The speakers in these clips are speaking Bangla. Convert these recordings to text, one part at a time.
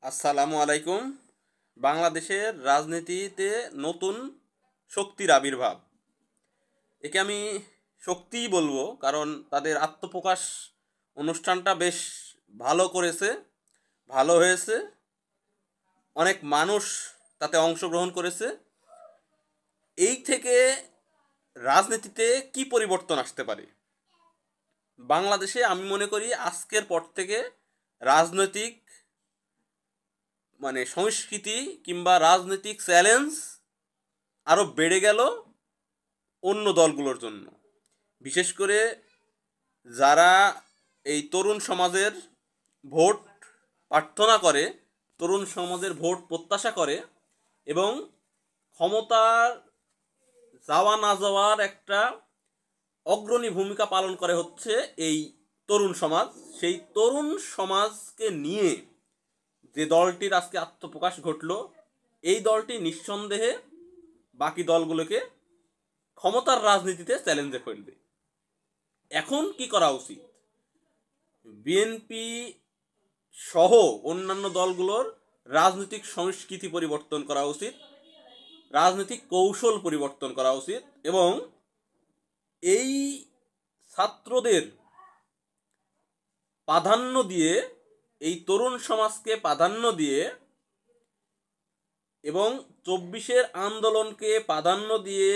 আসসালামু আলাইকুম। বাংলাদেশের রাজনীতিতে নতুন শক্তির আবির্ভাব, একে আমি শক্তিই বলবো, কারণ তাদের আত্মপ্রকাশ অনুষ্ঠানটা বেশ ভালো করেছে, ভালো হয়েছে। অনেক মানুষ তাতে অংশগ্রহণ করেছে। এই থেকে রাজনীতিতে কি পরিবর্তন আসতে পারে? বাংলাদেশে আমি মনে করি আজকের পর থেকে রাজনৈতিক সংস্কৃতি কিংবা রাজনৈতিক চ্যালেঞ্জ আরও বেড়ে গেল অন্য দলগুলোর জন্য। বিশেষ করে যারা এই তরুণ সমাজের ভোট প্রার্থনা করে, তরুণ সমাজের ভোট প্রত্যাশা করে এবং ক্ষমতার যাওয়া না যাওয়ার একটা অগ্রণী ভূমিকা পালন করে হচ্ছে এই তরুণ সমাজ। সেই তরুণ সমাজকে নিয়ে যে দলটির আজকে আত্মপ্রকাশ ঘটল, এই দলটি নিঃসন্দেহে বাকি দলগুলোকে ক্ষমতার রাজনীতিতে চ্যালেঞ্জে ফেলবে। এখন কি করা উচিত? বিএনপি সহ অন্যান্য দলগুলোর রাজনৈতিক সংস্কৃতি পরিবর্তন করা উচিত, রাজনৈতিক কৌশল পরিবর্তন করা উচিত এবং এই ছাত্রদের প্রাধান্য দিয়ে, এই তরুণ সমাজকে প্রাধান্য দিয়ে এবং ২৪-এর আন্দোলনকে প্রাধান্য দিয়ে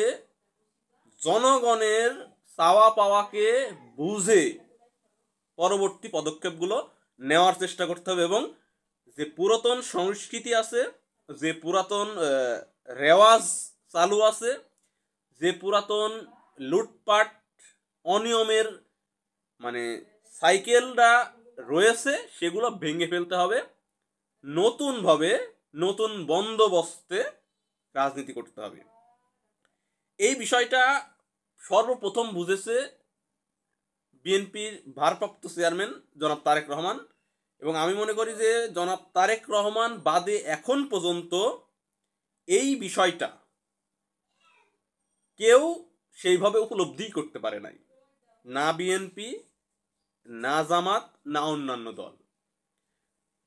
জনগণের চাওয়া পাওয়াকে বুঝে পরবর্তী পদক্ষেপগুলো নেওয়ার চেষ্টা করতে হবে এবং যে পুরাতন সংস্কৃতি আছে, যে পুরাতন রেওয়াজ চালু আছে, যে পুরাতন লুটপাট অনিয়মের সাইকেলটা রয়েছে, সেগুলো ভেঙে ফেলতে হবে। নতুনভাবে নতুন বন্দোবস্তে রাজনীতি করতে হবে। এই বিষয়টা সর্বপ্রথম বুঝেছে বিএনপির ভারপ্রাপ্ত চেয়ারম্যান জনাব তারেক রহমান, এবং আমি মনে করি যে জনাব তারেক রহমান বাদে এখন পর্যন্ত এই বিষয়টা কেউ সেইভাবে উপলব্ধি করতে পারে নাই, না বিএনপি, না জামাত, না অন্যান্য দল।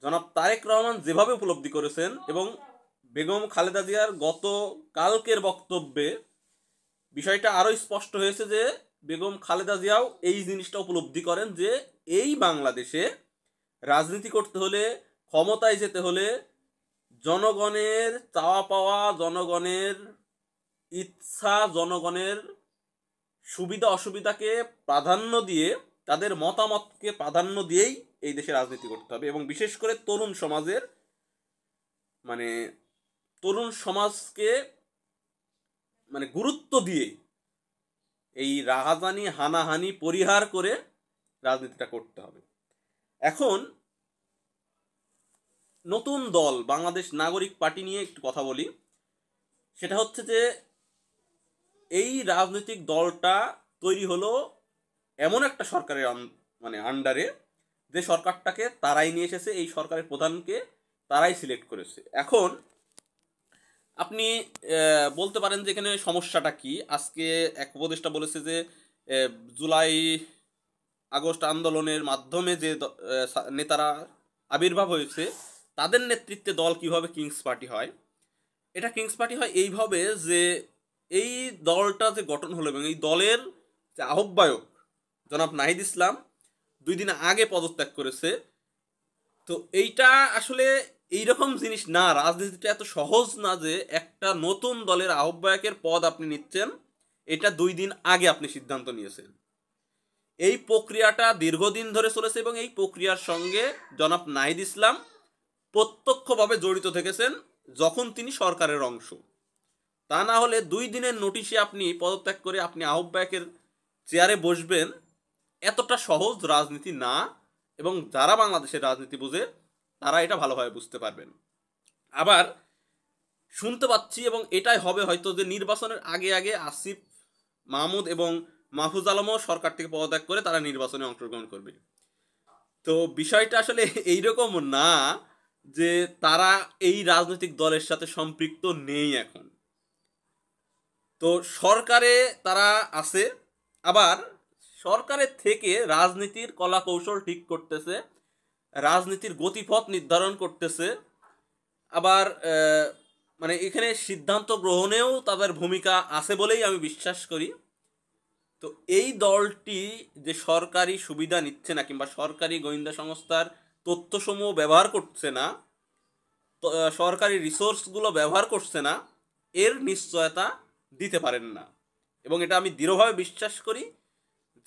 জনাব তারেক রহমান যেভাবে উপলব্ধি করেছেন এবং বেগম খালেদা জিয়ার গত কালকের বক্তব্যে বিষয়টা আরো স্পষ্ট হয়েছে যে বেগম খালেদা জিয়াও এই জিনিসটা উপলব্ধি করেন যে এই বাংলাদেশে রাজনীতি করতে হলে, ক্ষমতায় যেতে হলে জনগণের চাওয়া পাওয়া, জনগণের ইচ্ছা, জনগণের সুবিধা অসুবিধাকে প্রাধান্য দিয়ে, তাদের মতামতকে প্রাধান্য দিয়েই এই দেশে রাজনীতি করতে হবে এবং বিশেষ করে তরুণ সমাজের তরুণ সমাজকে গুরুত্ব দিয়ে এই রাহাজানি হানাহানি পরিহার করে রাজনীতিটা করতে হবে। এখন নতুন দল বাংলাদেশ নাগরিক পার্টি নিয়ে একটু কথা বলি। সেটা হচ্ছে যে এই রাজনৈতিক দলটা তৈরি হলো এমন একটা সরকারের আন্ডারে, যে সরকারটাকে তারাই নিয়ে এসেছে, এই সরকারের প্রধানকে তারাই সিলেক্ট করেছে। এখন আপনি বলতে পারেন যে এখানে সমস্যাটা কি। আজকে এক উপদেষ্টা বলেছে যে জুলাই আগস্ট আন্দোলনের মাধ্যমে যে নেতারা আবির্ভাব হয়েছে, তাদের নেতৃত্বে দল কিভাবে কিংস পার্টি হয়। এটা কিংস পার্টি হয় এইভাবে যে এই দলটা যে গঠন হলো এবং এই দলের যে আহ্বায়ক জনাব নাহিদ ইসলাম 2 দিন আগে পদত্যাগ করেছে। তো এইটা আসলে এইরকম জিনিস না, রাজনীতিটা এত সহজ না যে একটা নতুন দলের আহ্বায়কের পদ আপনি নিচ্ছেন, এটা 2 দিন আগে আপনি সিদ্ধান্ত নিয়েছেন। এই প্রক্রিয়াটা দীর্ঘদিন ধরে চলেছে এবং এই প্রক্রিয়ার সঙ্গে জনাব নাহিদ ইসলাম প্রত্যক্ষভাবে জড়িত থেকেছেন যখন তিনি সরকারের অংশ। তা না হলে 2 দিনের নোটিশে আপনি পদত্যাগ করে আপনি আহ্বায়কের চেয়ারে বসবেন, এতটা সহজ রাজনীতি না। এবং যারা বাংলাদেশের রাজনীতি বুঝে তারা এটা ভালোভাবে বুঝতে পারবেন। আবার শুনতে পাচ্ছি এবং এটাই হবে হয়তো যে নির্বাচনের আগে আগে আসিফ মাহমুদ এবং মাহফুজ আলমও সরকার থেকে পদত্যাগ করে তারা নির্বাচনে অংশগ্রহণ করবে। তো বিষয়টা আসলে এইরকম না যে তারা এই রাজনৈতিক দলের সাথে সম্পৃক্ত নেই। এখন তো সরকারে তারা আছে, আবার সরকারের থেকে রাজনীতির কলা কৌশল ঠিক করতেছে, রাজনীতির গতিপথ নির্ধারণ করতেছে, আবার মানে এখানে সিদ্ধান্ত গ্রহণেও তাদের ভূমিকা আছে বলেই আমি বিশ্বাস করি। তো এই দলটি যে সরকারি সুবিধা নিচ্ছে না কিংবা সরকারি গোয়েন্দা সংস্থার তথ্যসমূহ ব্যবহার করছে না, সরকারি রিসোর্সগুলো ব্যবহার করছে না, এর নিশ্চয়তা দিতে পারেন না। এবং এটা আমি দৃঢ়ভাবে বিশ্বাস করি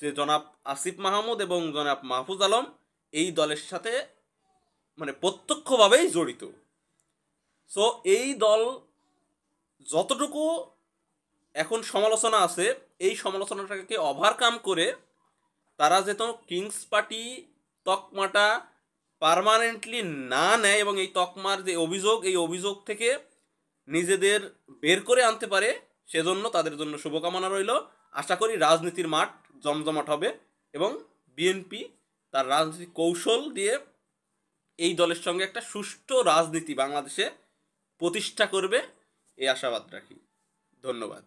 যে জনাব আসিফ মাহমুদ এবং জনাব মাহফুজ আলম এই দলের সাথে মানে প্রত্যক্ষভাবেই জড়িত। সো এই দল যতটুকু এখন সমালোচনা আছে, এই সমালোচনাটাকে ওভারকাম করে তারা যেন কিংস পার্টি তকমাটা পার্মানেন্টলি না নেয় এবং এই তকমার যে অভিযোগ, এই অভিযোগ থেকে নিজেদের বের করে আনতে পারে, সেজন্য তাদের জন্য শুভকামনা রইল। আশা করি রাজনীতির মাঠ জমজমাট হবে এবং বিএনপি তার রাজনৈতিক কৌশল দিয়ে এই দলের সঙ্গে একটা সুষ্ঠু রাজনীতি বাংলাদেশে প্রতিষ্ঠা করবে, এই আশাবাদ রাখি। ধন্যবাদ।